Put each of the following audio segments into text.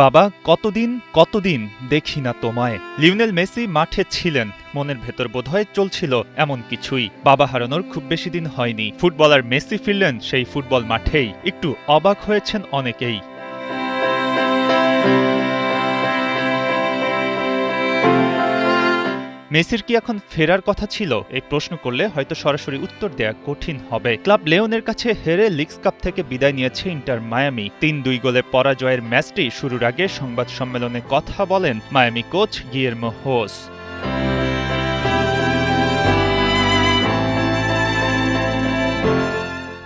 বাবা কতদিন দেখি না তোমায়। লিওনেল মেসি মাঠে ছিলেন, মনের ভেতর বোধহয় চলছিল এমন কিছুই। বাবা হারানোর খুব বেশি দিন হয়নি, ফুটবলার মেসি ফিরলেন সেই ফুটবল মাঠেই। একটু অবাক হয়েছেন অনেকেই। মেসির কি এখন ফেরার কথা ছিল? এই প্রশ্ন করলে হয়তো সরাসরি উত্তর দেয়া কঠিন হবে। ক্লাব লিওনের কাছে হেরে লিগস কাপ থেকে বিদায় নিয়েছে ইন্টার মায়ামি। ৩-২ গোলে পরাজয়ের ম্যাচটি শুরুর আগে সংবাদ সম্মেলনে কথা বলেন মায়ামি কোচ গিয়ের্মো হোস।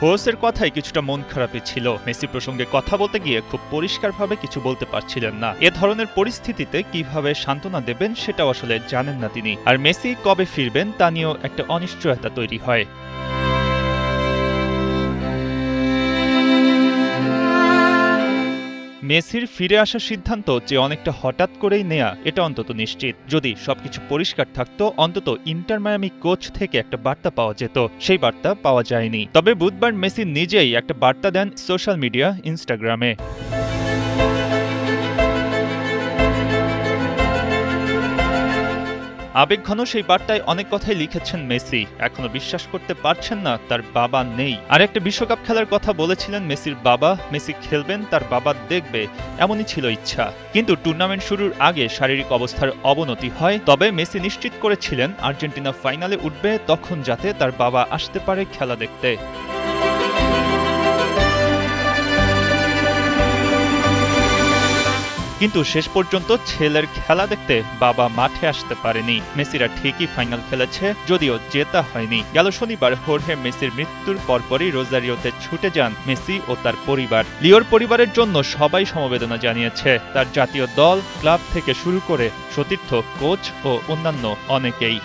হোসের কথাই কিছুটা মন খারাপই ছিল। মেসি প্রসঙ্গে কথা বলতে গিয়ে খুব পরিষ্কারভাবে কিছু বলতে পারছিলেন না। এ ধরনের পরিস্থিতিতে কিভাবে সান্ত্বনা দেবেন সেটাও আসলে জানেন না তিনি। আর মেসি কবে ফিরবেন তা নিয়েও একটা অনিশ্চয়তা তৈরি হয়। মেসির ফিরে আসার সিদ্ধান্ত যে অনেকটা হঠাৎ করেই নেয়া, এটা অন্তত নিশ্চিত। যদি সবকিছু পরিষ্কার থাকতো, অন্তত ইন্টার মায়ামি কোচ থেকে একটা বার্তা পাওয়া যেত। সেই বার্তা পাওয়া যায়নি। তবে বুধবার মেসি নিজেই একটা বার্তা দেন সোশ্যাল মিডিয়া ইনস্টাগ্রামে। আবেগঘন সেই বার্তায় অনেক কথাই লিখেছেন মেসি। এখনো বিশ্বাস করতে পারছেন না তার বাবা নেই। আর একটা বিশ্বকাপ খেলার কথা বলেছিলেন মেসির বাবা। মেসি খেলবেন, তার বাবা দেখবে, এমনই ছিল ইচ্ছা। কিন্তু টুর্নামেন্ট শুরুর আগে শারীরিক অবস্থার অবনতি হয়। তবে মেসি নিশ্চিত করেছিলেন আর্জেন্টিনা ফাইনালে উঠবে, তখন যাতে তার বাবা আসতে পারে খেলা দেখতে। কিন্তু শেষ পর্যন্ত ছেলের খেলা দেখতে বাবা মাঠে আসতে পারেনি। মেসিরা ঠিকই ফাইনাল খেলেছে, যদিও জেতা হয়নি। গেল শনিবার হোর্হে মেসির মৃত্যুর পরপরই রোজারিওতে ছুটে যান মেসি ও তার পরিবার। লিওর পরিবারের জন্য সবাই সমবেদনা জানিয়েছে। তার জাতীয় দল, ক্লাব থেকে শুরু করে সতীর্থ, কোচ ও অন্যান্য অনেকেই।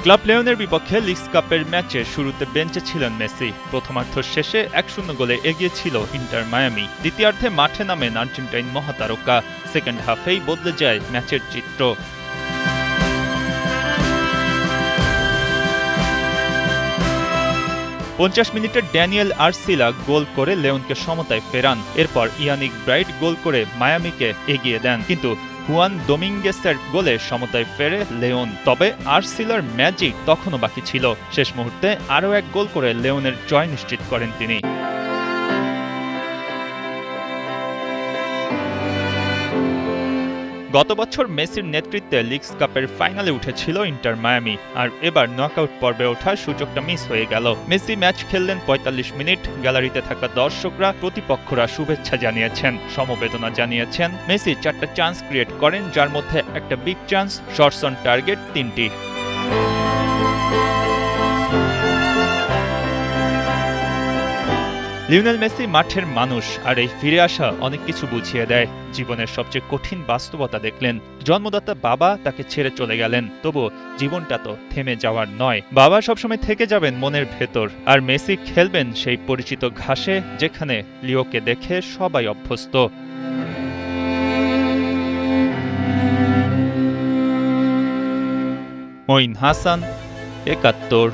ক্লাব লিওনের বিপক্ষে লিগস কাপের ম্যাচে শুরুতে বেঞ্চে ছিলেন মেসি। প্রথমার্ধ শেষে ১-০ গোলে এগিয়ে ছিল ইন্টার মায়ামি। দ্বিতীয়ার্ধে মাঠে নামেন আর্জেন্টাইন মহাতারকা। সেকেন্ড হাফেই বদলে যায় ম্যাচের চিত্র। ৫০ মিনিটে ড্যানিয়েল আরসিলা গোল করে লিওনকে সমতায় ফেরান। এরপর ইয়ানিক ব্রাইট গোল করে মায়ামিকে এগিয়ে দেন। কিন্তু হুয়ান ডোমিঙ্গেসের গোলে সমতায় ফেরে লিওন। তবে আরসিলার ম্যাজিক তখনও বাকি ছিল। শেষ মুহূর্তে আরও এক গোল করে লিওনের জয় নিশ্চিত করেন তিনি। গত বছর মেসির নেতৃত্বে লিগস কাপের ফাইনালে উঠেছিল ইন্টার মায়ামি। আর এবার নকআউট পর্বে ওঠার সুযোগটা মিস হয়ে গেল। মেসি ম্যাচ খেললেন ৪৫ মিনিট। গ্যালারিতে থাকা দর্শকরা, প্রতিপক্ষরা শুভেচ্ছা জানিয়েছেন, সমবেদনা জানিয়েছেন। মেসি ৪টা চান্স ক্রিয়েট করেন, যার মধ্যে একটা big chance, shots on target ৩টি। লিওনেল মেসি মাঠের মানুষ, আর এই ফিরে আসা অনেক কিছু বুঝিয়ে দেয়। জীবনের সবচেয়ে কঠিন বাস্তবতা দেখলেন। জন্মদাতা বাবা তাকে ছেড়ে চলে গেলেন, তবু জীবনটা তো থেমে যাওয়ার নয়। বাবা সবসময় থেকে যাবেন মনের ভেতর, আর মেসি খেলবেন সেই পরিচিত ঘাসে, যেখানে লিওকে দেখে সবাই অভ্যস্ত। মঈন হাসান, ৭১।